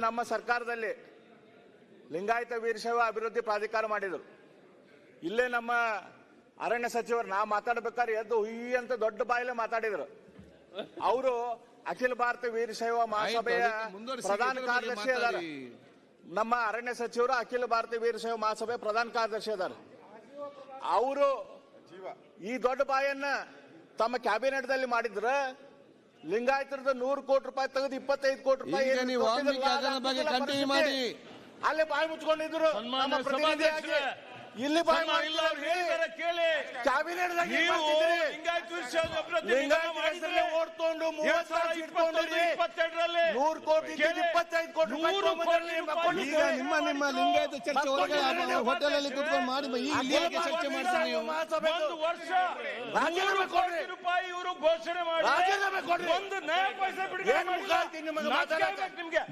ನಮ್ಮ ಸರ್ಕಾರದಲ್ಲಿ ಲಿಂಗಾಯತ ವೀರಶೈವ ಅಭಿವೃದ್ಧಿ ಪ್ರಾಧಿಕಾರ ಮಾಡಿದರು. ಇಲ್ಲೇ ನಮ್ಮ ಅರಣ್ಯ ಸಚಿವರು ನಾ ಮಾತಾಡ್ಬೇಕಾದ್ರೆ ಎದ್ದು ಹುಯಿ ಅಂತ ದೊಡ್ಡ ಬಾಯಿಲೆ ಮಾತಾಡಿದರು. ಅವರು ಅಖಿಲ ಭಾರತ ವೀರಶೈವ ಮಹಾಸಭೆಯ ಪ್ರಧಾನ ಕಾರ್ಯದರ್ಶಿ ಅದಾರ. ನಮ್ಮ ಅರಣ್ಯ ಸಚಿವರು ಅಖಿಲ ಭಾರತ ವೀರಶೈವ ಮಹಾಸಭೆ ಪ್ರಧಾನ ಕಾರ್ಯದರ್ಶಿ ಅದಾರ. ಅವರು ಈ ದೊಡ್ಡ ಬಾಯನ್ನ ತಮ್ಮ ಕ್ಯಾಬಿನೆಟ್ ದಲ್ಲಿ ಮಾಡಿದ್ರ ಲಿಂಗಾಯತರದ 100 ಕೋಟಿ ರೂಪಾಯಿ ತೆಗೆದು 25 ಕೋಟಿ ರೂಪಾಯಿ ಅಲ್ಲೇ ಬಾಯಿ ಮುಚ್ಕೊಂಡಿದ್ರು. ನಮ್ಮ ಪ್ರತಿನಿಧಿಯಾಗಿ ಇಲ್ಲಿ ಬಾಯಿ ಕ್ಯಾಬಿನೆಟ್ ಓಡ್ಕೊಂಡು 100 ಕೋಟಿ 25 ಕೋಟಿ ನಿಮ್ಮ ಲಿಂಗಾಯತ ಚರ್ಚೆ ಹೊರಗೆ ಹೋಟೆಲ್ ಅಲ್ಲಿ ಕೂತ್ಕೊಂಡು ಮಾಡಿ ಈಗ ಚರ್ಚೆ ಮಾಡ್ತಾರೆ ನೀವು. ಒಂದು ವರ್ಷ ಕೋಟಿ ರೂಪಾಯಿ ಇವರು ಘೋಷಣೆ ಮಾಡಿ ಒಂದು ನಯ ಪೈಸೆ ಬಿಡುಗಡೆ ಮಾಡಿ ನಿಮ್ಗೆ